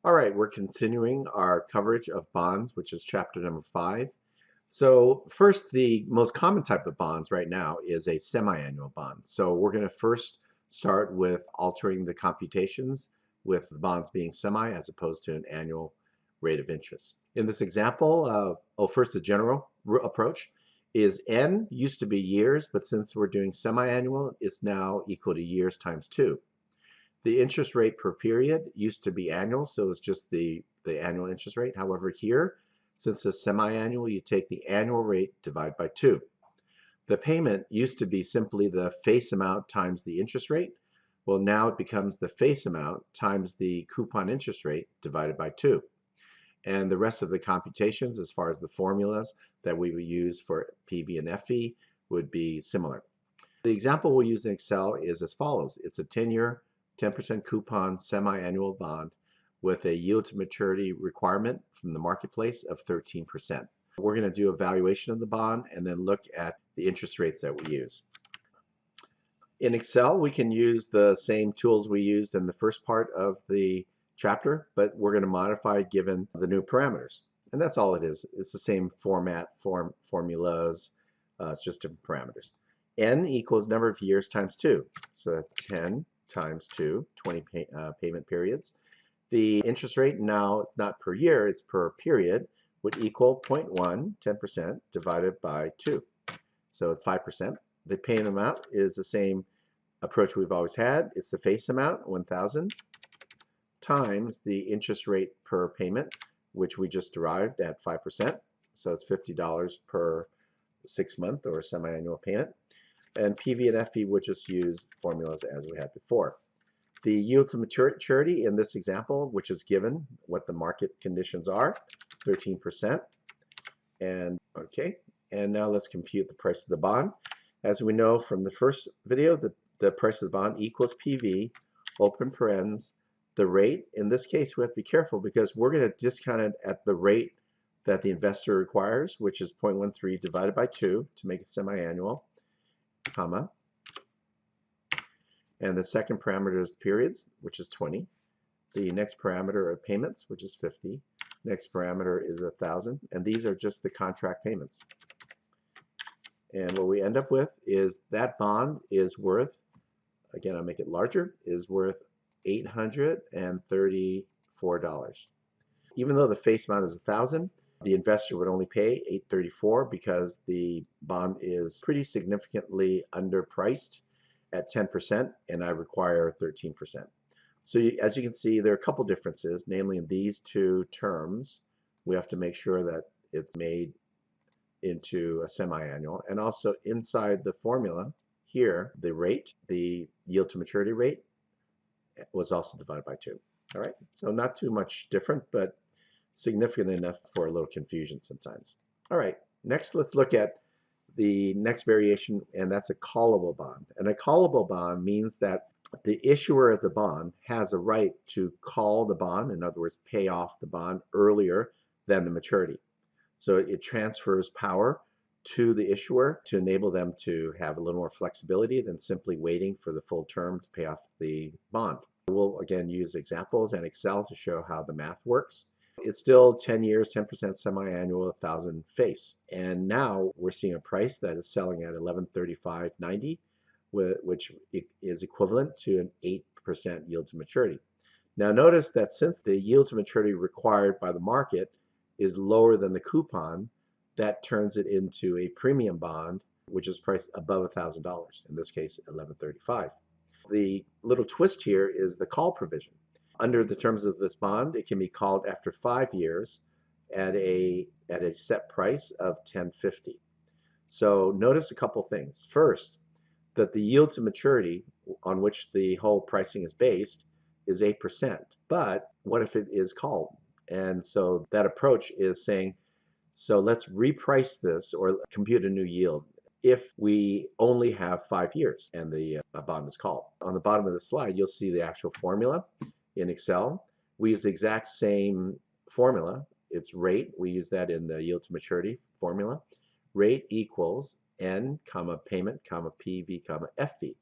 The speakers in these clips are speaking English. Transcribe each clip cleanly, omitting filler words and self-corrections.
All right, we're continuing our coverage of bonds, which is chapter number 5. So first, the most common type of bonds right now is a semi-annual bond. So we're going to first start with altering the computations with the bonds being semi as opposed to an annual rate of interest. In this example, first the general approach is N used to be years, but since we're doing semi-annual, it's now equal to years times 2. The interest rate per period used to be annual, so it's just the annual interest rate. However, here, since it's semi-annual, you take the annual rate divided by 2. The payment used to be simply the face amount times the interest rate. Well, now it becomes the face amount times the coupon interest rate divided by 2. And the rest of the computations, as far as the formulas that we would use for PV and FE, would be similar. The example we'll use in Excel is as follows. It's a 10-year 10% coupon semi-annual bond with a yield to maturity requirement from the marketplace of 13%. We're going to do a valuation of the bond and then look at the interest rates that we use. In Excel, we can use the same tools we used in the first part of the chapter, but we're going to modify given the new parameters. And that's all it is. It's the same format, formulas, it's just different parameters. N equals number of years times 2. So that's 10 times 2, 20 payment periods. The interest rate now, it's not per year, it's per period, would equal 0.1, 10%, divided by 2. So it's 5%. The payment amount is the same approach we've always had. It's the face amount, 1,000, times the interest rate per payment, which we just derived at 5%. So it's $50 per 6-month or semi-annual payment. And PV and FE would just use formulas as we had before. The yield to maturity in this example, which is given what the market conditions are, 13%. And okay, and now let's compute the price of the bond. As we know from the first video, the price of the bond equals PV, open parens, the rate. In this case, we have to be careful because we're going to discount it at the rate that the investor requires, which is 0.13 divided by 2 to make it semi-annual, comma, and the second parameter is periods, which is 20. The next parameter are payments, which is 50. Next parameter is 1,000, and these are just the contract payments. And what we end up with is that bond is worth, again, I'll make it larger, is worth $834. Even though the face amount is 1,000, the investor would only pay $834 because the bond is pretty significantly underpriced at 10%, and I require 13%. So as you can see, there are a couple differences, namely in these two terms. We have to make sure that it's made into a semi-annual, and also inside the formula here, the rate, the yield to maturity rate, was also divided by 2. All right, so not too much different, but significant enough for a little confusion sometimes. All right, next let's look at the next variation, and that's a callable bond. And a callable bond means that the issuer of the bond has a right to call the bond, in other words, pay off the bond earlier than the maturity. So it transfers power to the issuer to enable them to have a little more flexibility than simply waiting for the full term to pay off the bond. We'll again use examples and Excel to show how the math works. It's still 10 years, 10% semi-annual, 1,000 face. And now we're seeing a price that is selling at $1135.90, which is equivalent to an 8% yield to maturity. Now notice that since the yield to maturity required by the market is lower than the coupon, that turns it into a premium bond, which is priced above $1,000, in this case $1135. The little twist here is the call provision. Under the terms of this bond, it can be called after 5 years at a set price of $10.50. So notice a couple things. First, that the yield to maturity on which the whole pricing is based is 8%. But what if it is called? And so that approach is saying, so let's reprice this or compute a new yield if we only have 5 years and the bond is called. On the bottom of the slide, you'll see the actual formula. In Excel, we use the exact same formula. It's rate. We use that in the yield to maturity formula. Rate equals N, comma, payment, comma, PV, comma, FV.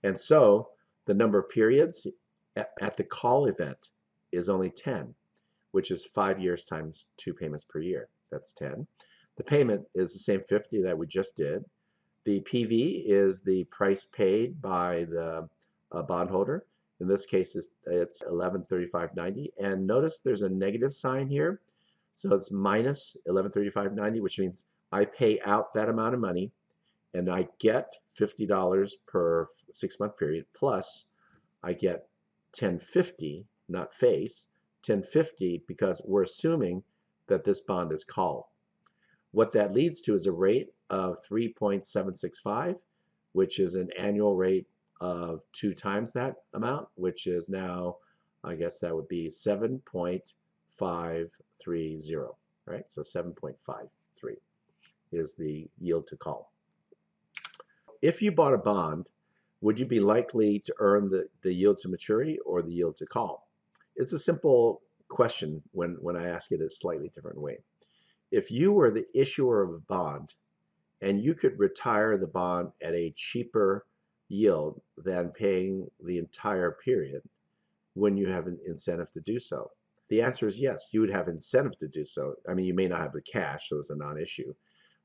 And so the number of periods at the call event is only 10, which is 5 years times 2 payments per year. That's 10. The payment is the same 50 that we just did. The PV is the price paid by the bondholder. In this case, it's $1135.90. And notice there's a negative sign here. So it's minus $1135.90, which means I pay out that amount of money and I get $50 per 6-month period, plus I get $1050, not face, $1050 because we're assuming that this bond is called. What that leads to is a rate of 3.765, which is an annual rate of 2 times that amount, which is now, I guess that would be 7.530, right? So 7.53 is the yield to call. If you bought a bond, would you be likely to earn the yield to maturity or the yield to call? It's a simple question when I ask it a slightly different way. If you were the issuer of a bond and you could retire the bond at a cheaper yield than paying the entire period, wouldn't you have an incentive to do so? The answer is yes, you would have incentive to do so. I mean, you may not have the cash, so it's a non-issue.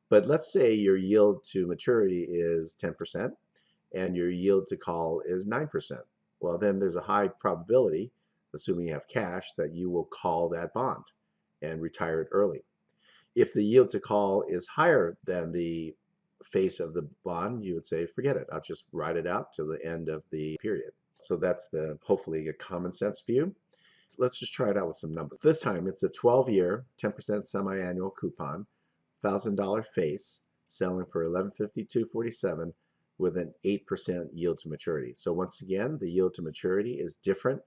But let's say your yield to maturity is 10% and your yield to call is 9%. Well, then there's a high probability, assuming you have cash, that you will call that bond and retire it early. If the yield to call is higher than the face of the bond, you would say, forget it, I'll just ride it out to the end of the period. So that's hopefully a common sense view. Let's just try it out with some numbers. This time it's a 12-year, 10% semi-annual coupon, $1,000 face, selling for $1152.47 with an 8% yield to maturity. So once again, the yield to maturity is different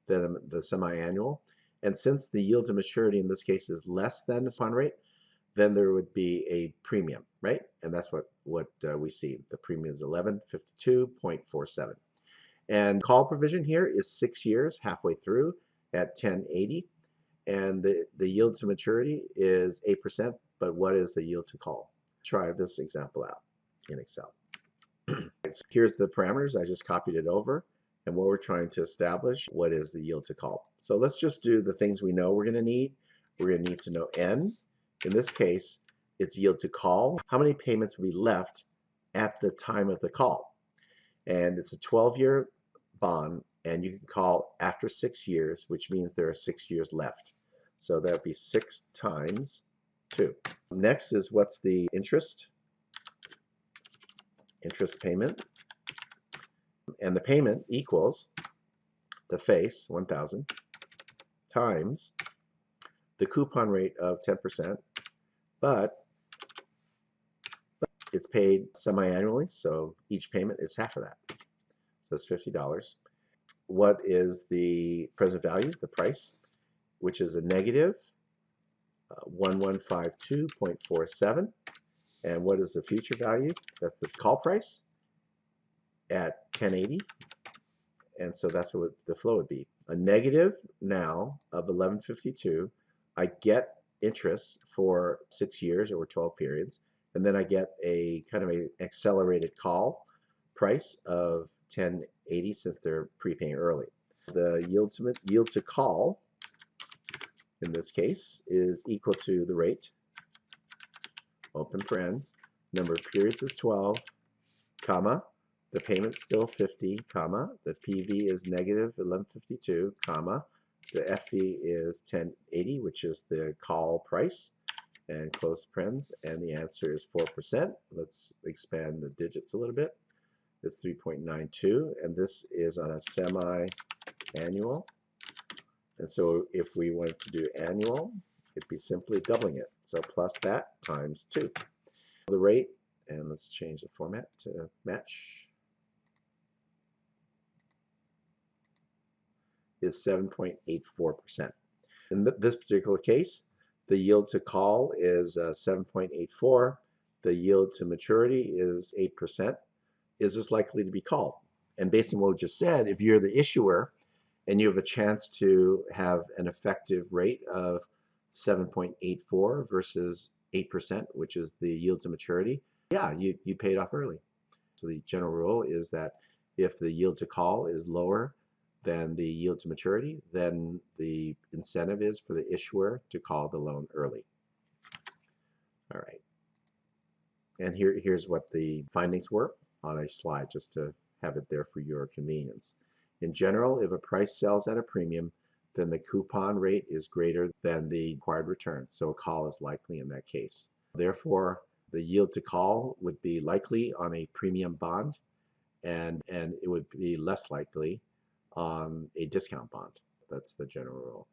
than the semi-annual. And since the yield to maturity in this case is less than the coupon rate, then there would be a premium, right? And that's what we see. The premium is $1152.47. And call provision here is 6 years, halfway through at 1080. And the yield to maturity is 8%, but what is the yield to call? Try this example out in Excel. Here's the parameters. I just copied it over. And what we're trying to establish, what is the yield to call? So let's just do the things we know we're going to need. We're going to need to know N. In this case, it's yield to call. How many payments will be left at the time of the call? And it's a 12-year bond, and you can call after 6 years, which means there are 6 years left. So that would be 6 times 2. Next is what's the interest payment. And the payment equals the face, 1,000, times the coupon rate of 10%, but it's paid semi-annually, so each payment is half of that. So that's $50. What is the present value, the price, which is a negative 1152.47. And what is the future value? That's the call price at 1080. And so that's what the flow would be. A negative now of 1152. I get interest for 6 years or 12 periods, and then I get a kind of an accelerated call price of 1080 since they're prepaying early. The yield to call in this case is equal to the rate, open parens, number of periods is 12, comma, the payment's still 50, comma, the PV is negative 1152, comma, the FV is 1080, which is the call price, and close parens, and the answer is 4%. Let's expand the digits a little bit. It's 3.92, and this is on a semi-annual. And so if we wanted to do annual, it'd be simply doubling it. So plus that times 2. The rate, and let's change the format to match, is 7.84%. In this particular case, the yield to call is 7.84. The yield to maturity is 8%. Is this likely to be called? And based on what we just said, if you're the issuer and you have a chance to have an effective rate of 7.84 versus 8%, which is the yield to maturity, yeah, you pay it off early. So the general rule is that if the yield to call is lower than the yield to maturity, then the incentive is for the issuer to call the loan early. All right. And here's what the findings were on a slide just to have it there for your convenience. In general, if a price sells at a premium, then the coupon rate is greater than the required return, so a call is likely in that case. Therefore, the yield to call would be likely on a premium bond, and it would be less likely on a discount bond. That's the general rule.